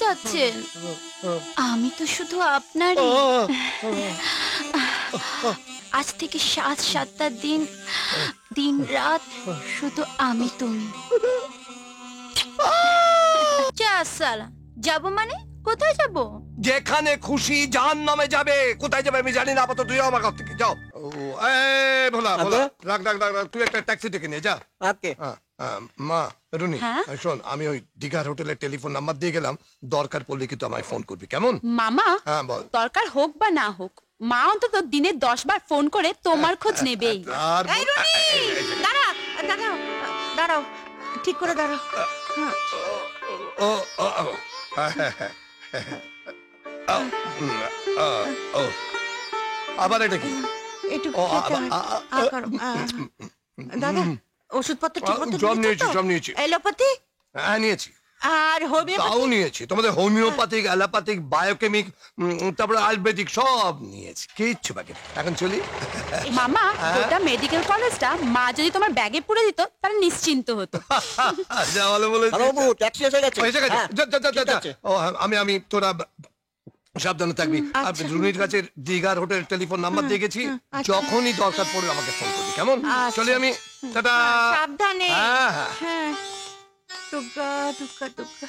যাচ্ছেন? আমি তো শুধু আপনারই। আজ থেকে 7-7টা দিন, দিন রাত শুধু আমি তুমি। যা সালা, যাবো মানে? কোথায় যাবো? যেখানে খুশি জাহান্নামে যাবে। কোথায় যাবে আমি জানি না, আপাতত তুই আমার কাছ থেকে যাও। ও ভোলা ভোলা, রাখ রাখ রাখ রাখ, তুই একটা ট্যাক্সি ডেকে নিয়ে যা। ওকে। মা রুনি, হ্যাঁ? শোন, আমি ওই দীঘার হোটেলের টেলিফোন নাম্বার দিয়ে গেলাম, দরকার পড়লে কিন্তু আমায় ফোন করবি, কেমন? মামা, হ্যাঁ বল। দরকার হোক বা না হোক, মা অন্তত দিনে 10 বার ফোন করে তোমার খোঁজ নেবেই। আর এই রুনি, দাঁড়াও দাঁড়াও দাঁড়াও, ঠিক করে দাঁড়াও। হ্যাঁ। ও ও ও, হ্যাঁ, হ্যাঁ, হ্যাঁ, হ্যাঁ। ও, ও, আবার এটা কি? একটু ও, খেতে আবার, হয়। করো। দাদা, ওষুধপত্র ঠিক মতো সব নিয়েছো নিয়েছি, তো? সব নিয়েছি। এলোপ্যাথি হ্যাঁ নিয়েছি, আর হোমিওপ্যাথি? তাও নিয়েছি। তোমাদের হোমিওপ্যাথিক, অ্যালোপ্যাথিক, বায়োকেমিক, তারপরে আয়ুর্বেদিক সব নিয়েছি, কিচ্ছু বাকি নেই। এখন চলি। মামা, গোটা মেডিকেল কলেজটা মা যদি তোমার ব্যাগে পুরে দিত তাহলে নিশ্চিন্ত হতো। যা ভালো বলেছিস। বাবু ট্যাক্সি এসে গেছে। এসে গেছে। হ্যাঁ, যা, যা, যা, যা, ঠিক যা। আছে। ও, আমি তোরা সাবধানে থাকবি। আর আচ্ছা। রুনির কাছে দীঘার হোটেল টেলিফোন নাম্বার দিয়ে গেছি, আচ্ছা। যখনই দরকার পড়বে আমাকে ফোন করবি, কেমন? আচ্ছা। চলি আমি, টাটা। সাবধানে। হ্যাঁ, হ্যাঁ। হ্যাঁ। দুর্গা দুর্গা দুর্গা।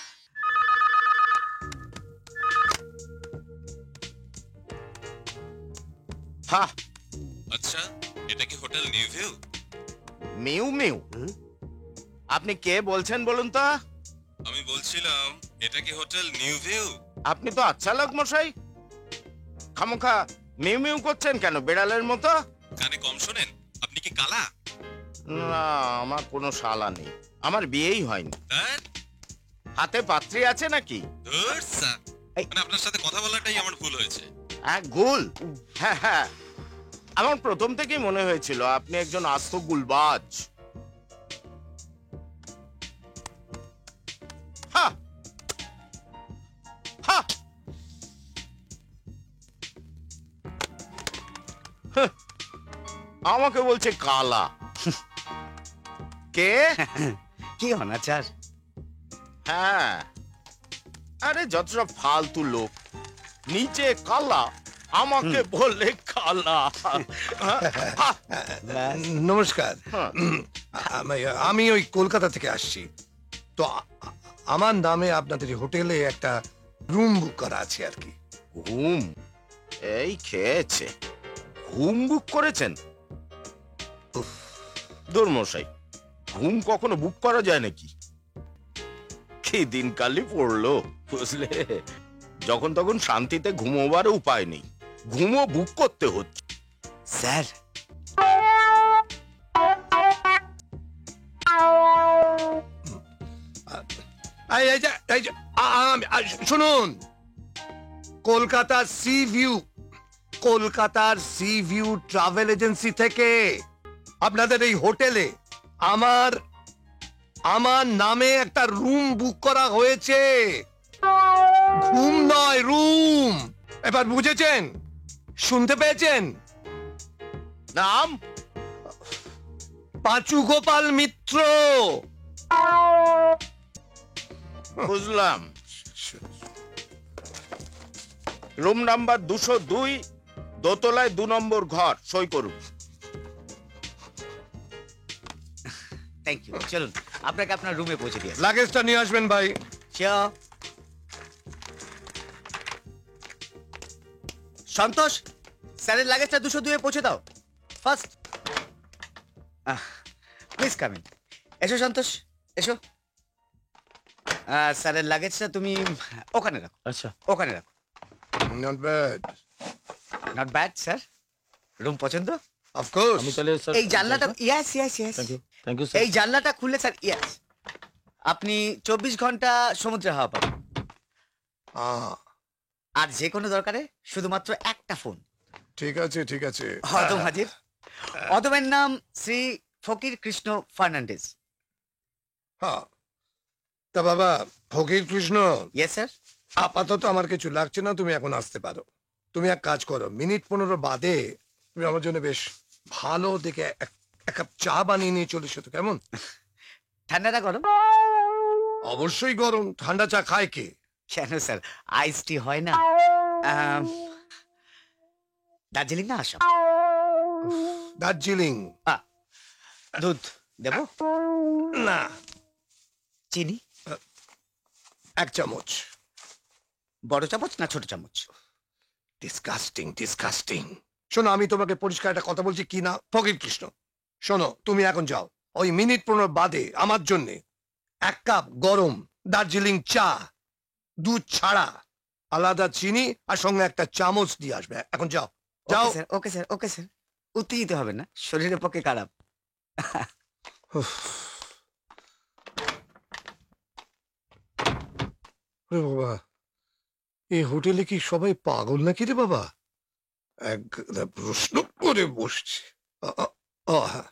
হ্যাঁ, আচ্ছা, এটা কি hotel new view? Mu mu, আপনি কে বলছেন বলুন তো? আমি বলছিলাম এটা কি হোটেল নিউ ভিউ? আপনি তো আচ্ছা লোক মশাই, খামোখা মিউ মিউ করছেন কেন বেড়ালের মতো? কানে কম শোনেন? আপনি কি কালা? না, আমার কোনো শালা নেই, আমার বিয়েই হয়নি। তার হাতে পাত্রী আছে নাকি? ধুর স্যার, এই। মানে আপনার সাথে কথা বলাটাই আমার ভুল হয়েছে। এক গুল? হ্যাঁ হ্যাঁ, আমার প্রথম থেকেই মনে হয়েছিল আপনি একজন আস্ত গুলবাজ। হ্যাঁ হ্যাঁ, আমাকে বলছে কালা। কে? কি অনাচার। হ্যাঁ, আরে যত সব ফালতু লোক, নিচে কালা, আমাকে বললে কালা। নমস্কার। হ্যাঁ। আমি ওই কলকাতা থেকে আসছি, তো আমার নামে আপনাদের হোটেলে একটা রুম বুক করা আছে আর কি। ঘুম এই খেয়েছে, ঘুম বুক করেছেন? দুর্মশাই, ঘুম কখনো বুক করা যায় নাকি? কি দিনকালই পড়লো বুঝলে, যখন তখন শান্তিতে ঘুমোবার উপায় নেই, ঘুমও বুক করতে হচ্ছে। স্যার, শুনুন, কলকাতার সি ভিউ, কলকাতার সি ভিউ ট্রাভেল এজেন্সি থেকে আপনাদের এই হোটেলে আমার নামে একটা রুম বুক করা হয়েছে। ঘুম নয়, রুম। এবার বুঝেছেন? শুনতে পেয়েছেন? নাম? পাঁচু গোপাল মিত্র। বুঝলাম। রুম নাম্বার 202, দোতলায় 2 নম্বর ঘর, সই করুন। Thank you. চলুন আপনাকে আপনার রুমে পৌঁছে দিয়ে আসি। লাগেজটা নিয়ে আসবেন ভাই। Sure. সন্তোষ, স্যারের লাগেজটা 202 এ পৌঁছে দাও ফার্স্ট। Please come in. এসো সন্তোষ, এসো। স্যারের লাগেজটা তুমি ওখানে রাখো। আচ্ছা, ওখানে রাখো। Not bad, not bad sir. Room পছন্দ? Of course. আমি তাহলে স্যার এই জানলাটা, yes yes yes, thank you sir. এই জানলাটা খুললে স্যার, ইয়েস, আপনি 24 ঘন্টা সমুদ্রে হাওয়া পাবেন। আর যে কোনো দরকারে শুধুমাত্র একটা ফোন। ঠিক আছে, ঠিক আছে। অদম হাজির। অদমের নাম শ্রী ফকির কৃষ্ণ ফার্নান্ডেজ। হ্যাঁ, তা বাবা ফকির কৃষ্ণ, ইয়েস স্যার। আপাতত আমার কিছু লাগছে না, তুমি এখন আসতে পারো। তুমি এক কাজ করো, মিনিট 15 বাদে তুমি আমার জন্য বেশ ভালো দেখে এক কাপ চা বানিয়ে নিয়ে চলে এসো তো, কেমন? ঠান্ডাটা গরম? অবশ্যই গরম, ঠান্ডা চা খায় কে? কেন স্যার আইস টি হয় না? দার্জিলিং না আসাম? দার্জিলিং। দুধ দেবো? না, চিনি? 1 চামচ। বড় চামচ না ছোট চামচ? Disgusting, disgusting. শোনো, আমি তোমাকে পরিষ্কার একটা কথা বলছি কি না, ফকির কৃষ্ণ, শোনো, তুমি এখন যাও, ওই মিনিট 15 বাদে আমার জন্য 1 কাপ গরম দার্জিলিং চা, দুধ ছাড়া, আলাদা চিনি আর সঙ্গে 1 চামচ দিয়ে আসবে। এখন যাও, যাও। Okay sir, okay sir, okay sir. উত্তেজিত হবে না, শরীরের পক্ষে খারাপ। ওরে বাবা, এই হোটেলে কি সবাই পাগল নাকি রে বাবা? এক প্রশ্ন করে বসছে। হ্যাঁ,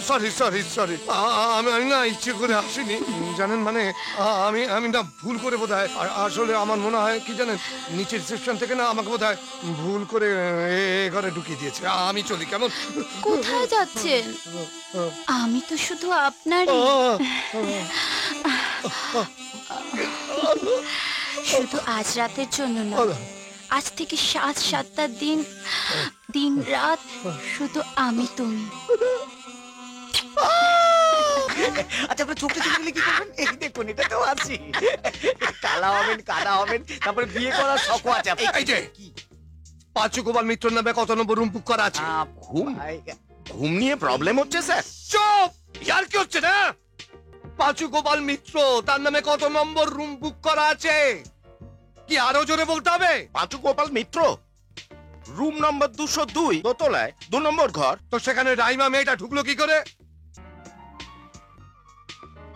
সরি সরি সরি, আমি না ইচ্ছে করে আসিনি, জানেন, মানে আমি আমি না ভুল করে বোধহয়, আসলে আমার মনে হয় কি জানেন, নিচের রিসেপশন থেকে না আমাকে বোধহয় ভুল করে এ ঘরে ঢুকিয়ে দিয়েছে। আমি চলি, কেমন? কোথায় যাচ্ছেন? আমি তো শুধু আপনারই, শুধু আজ রাতের জন্য নয়, আজ থেকে 7-7টা দিন, দিন রাত শুধু আমি তুমি। আচ্ছা, আপনার চোখটা চলে গেলে কি করবেন? এই দেখুন, এটা তো আছি, কালা হবেন, কালা হবেন, তারপরে বিয়ে করার শখও আছে। এই যে পাঁচু গোপাল মিত্র নামে কত নম্বর রুম বুক করা আছে? ঘুম ঘুম নিয়ে প্রবলেম হচ্ছে স্যার? চুপ! ইয়ার কি হচ্ছে না? পাঁচু গোপাল মিত্র, তার নামে কত নম্বর রুম বুক করা আছে? কি আরো জোরে বলতে হবে? পাঁচু গোপাল মিত্র, রুম নম্বর 202, দোতলায় 2 নম্বর ঘর। তো সেখানে রাইমা মেয়েটা ঢুকলো কি করে?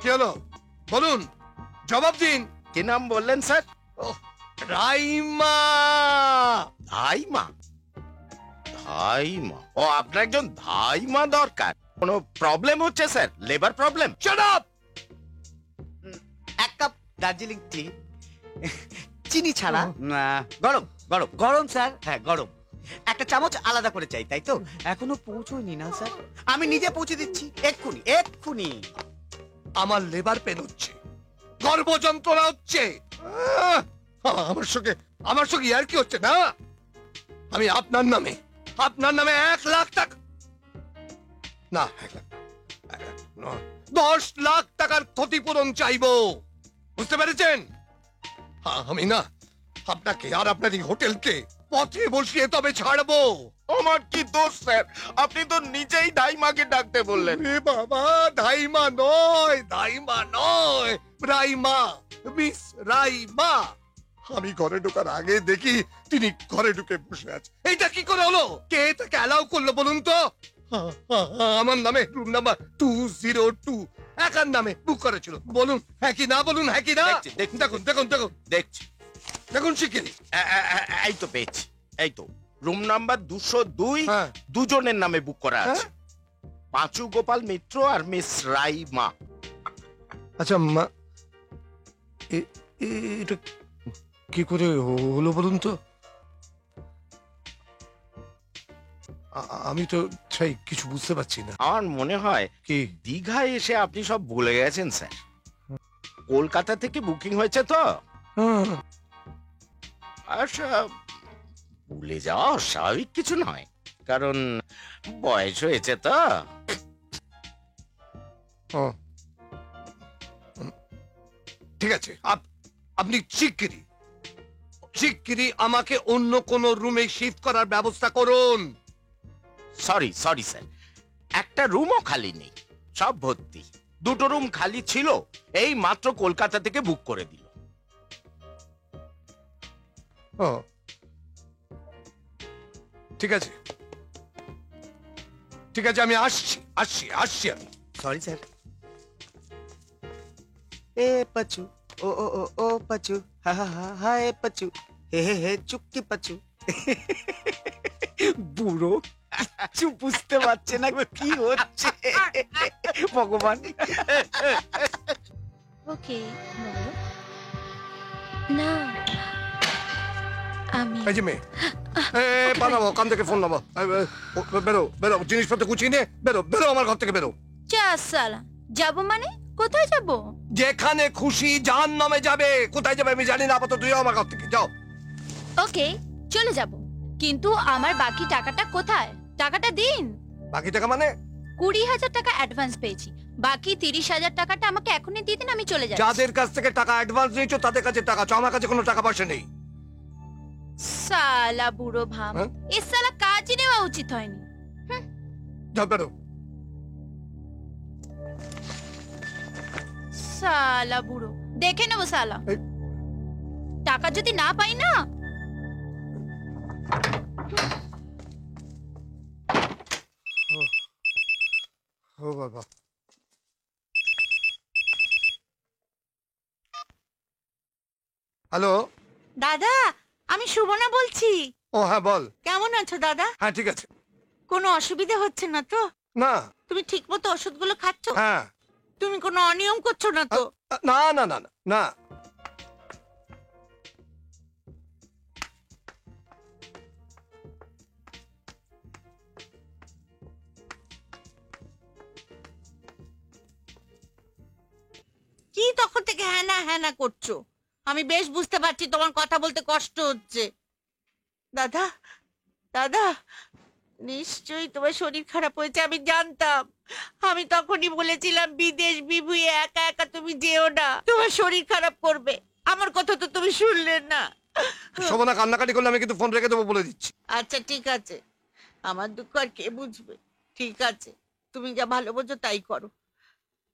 কি হলো বলুন, জবাব দিন। কি নাম বললেন স্যার? রাইমা। ধাইমা? ধাইমা? ও, আপনার একজন ধাইমা দরকার। কোনো প্রবলেম হচ্ছে sir? Labour problem? Shut up! 1 cup Darjeeling tea, চিনি ছাড়া, গরম গরম গরম স্যার, হ্যাঁ গরম। 1 চামচ আলাদা করে চাই, তাই তো? এখনো পৌঁছয়নি না স্যার? আমি নিজে পৌঁছে দিচ্ছি, এক্ষুনি এক্ষুনি। আমার লেবার পেন হচ্ছে, গর্ভ যন্ত্রণা হচ্ছে। আমার সঙ্গে ইয়ার কি হচ্ছে না? আমি আপনার নামে 1 লাখ টাকা, না 1 লাখ, 10 লাখ টাকার ক্ষতিপূরণ চাইবো, বুঝতে পেরেছেন? আমি না আপনাকে আর আপনার এই হোটেলকে পথে বসিয়ে তবে ছাড়বো। আমার কি দোষ স্যার? আপনি তো নিজেই ধাইমাকে ডাকতে বললেন। এ বাবা, ধাইমা নয়, ধাইমা নয়, রাইমা, মিস রাইমা। আমি ঘরে ঢোকার আগে দেখি তিনি ঘরে ঢুকে বসে আছে। এইটা কি করে হলো? কে তাকে অ্যালাউ করলো বলুন তো? আমার নামে রুম নাম্বার 202 একার নামে বুক করেছিল। বলুন হ্যাঁ কি না, বলুন হ্যাঁ কি না। দেখুন দেখুন দেখুন দেখুন দেখছি, দেখুন শিগগিরি। এই তো পেয়েছি, এই তো রুম নাম্বার 202, হ্যাঁ। দুজনের নামে বুক করা আছে, পাঁচু গোপাল মিত্র আর মিস রাইমা। আচ্ছা মা, এটা কি করে হলো বলুন তো? আমি তো চাই কিছু বুঝতে পারছি না। আমার মনে হয় কি? দীঘায় এসে আপনি সব ভুলে গেছেন স্যার। কলকাতা থেকে বুকিং হয়েছে তো, আচ্ছা, ভুলে যাওয়া স্বাভাবিক কিছু নয়, কারণ বয়স হয়েছে তো। ঠিক আছে, আপনি শিগগিরই আমাকে অন্য কোন রুমে শিফট করার ব্যবস্থা করুন। সরি সরি স্যার, একটা রুমও খালি নেই, সব ভর্তি। 2টো রুম খালি ছিল, এই মাত্র কলকাতা থেকে বুক করে দিল। ঠিক আছে ঠিক আছে, আমি আসছি আমি। Sorry sir. এ পাচু ও ও ও ও পাচু, হা হা হা হায় পাচু, হে হে হে চুক্কি পাচু। বুড়ো কিছু বুঝতে পারছে না কি হচ্ছে, ভগবান। ওকে না আমি এই যে মেয়ে, পালাবো, কান থেকে ফোন নামো, বেরো বেরো, জিনিসপত্র গুছিয়ে নিয়ে বেরো, বেরো আমার ঘর থেকে বেরো। যা সালা, যাবো মানে কোথায় যাবো? যেখানে খুশি জাহান্নামে যাবে। কোথায় যাবে আমি জানি না, আপাতত তুইও আমার ঘর থেকে যাও। ওকে চলে যাব, কিন্তু আমার বাকি টাকাটা কোথায়? টাকাটা দিন। বাকি টাকা মানে? 20,000 টাকা অ্যাডভান্স পেয়েছি, বাকি 30,000 টাকাটা আমাকে এখনই দিয়ে দিন, আমি চলে যাচ্ছি। যাদের কাছ থেকে টাকা অ্যাডভান্স নিয়েছো তাদের কাছে টাকা চাও, আমার কাছে কোনো টাকা পয়সা নেই। সালা বুড়ো ভাম, হ্যাঁ? এই সালা কাজই নেওয়া উচিত হয়নি। যাও বেরো। সালা বুড়ো, দেখে নেবো সালা। এই। টাকা যদি না পাই না, ও বাবা, হ্যালো। দাদা, আমি সুবর্ণা বলছি। ও হ্যাঁ বল। কেমন আছো দাদা? হ্যাঁ ঠিক আছে। কোনো অসুবিধা হচ্ছে না তো? না। তুমি ঠিক মতো ওষুধগুলো খাচ্ছ? হ্যাঁ। তুমি কোনো অনিয়ম করছো না তো? না না না না না। কি তখন থেকে হ্যানা হ্যানা করছো? আমি বেশ বুঝতে পারছি তোমার কথা বলতে কষ্ট হচ্ছে। দাদা, দাদা, নিশ্চয়ই তোমার শরীর খারাপ হয়েছে, আমি জানতাম। আমি তখনই বলেছিলাম বিদেশ বিভুঁয়ে একা একা তুমি যেও না, তোমার শরীর খারাপ করবে। আমার কথা তো তুমি শুনলে না। শোভনা কান্নাকাটি করলে আমি কিন্তু ফোন রেখে দেবো বলে দিচ্ছি। আচ্ছা ঠিক আছে, আমার দুঃখ আর কে বুঝবে। ঠিক আছে, তুমি যা ভালো বোঝো তাই করো।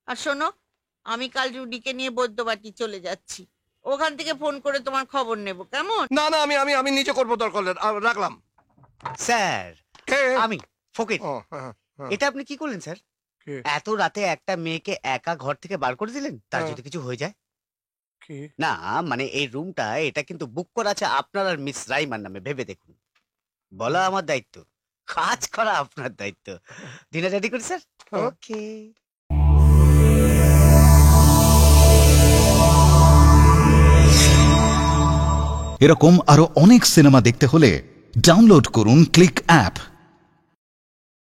আর শোনো, আমি কাল রুডিকে নিয়ে বৈদ্যবাটি চলে যাচ্ছি, ওখান থেকে ফোন করে তোমার খবর নেব, কেমন? না না, আমি আমি আমি নিজে করবো দরকার হলে। রাখলাম। স্যার কে? আমি ফকির। ও, হ্যাঁ, হ্যাঁ। এটা আপনি কি করলেন স্যার? কে? এত রাতে একটা মেয়েকে একা ঘর থেকে বার করে দিলেন, তার হ্যাঁ। যদি কিছু হয়ে যায়? কি? না মানে এই রুমটা এটা কিন্তু বুক করা আছে আপনার আর মিস রাইমার নামে, ভেবে দেখুন। বলা আমার দায়িত্ব, কাজ করা আপনার দায়িত্ব। ডিনার রেডি করি স্যার? হ্যাঁ। ওকে। এরকম আরো অনেক সিনেমা দেখতে হলে ডাউনলোড করুন ক্লিক অ্যাপ।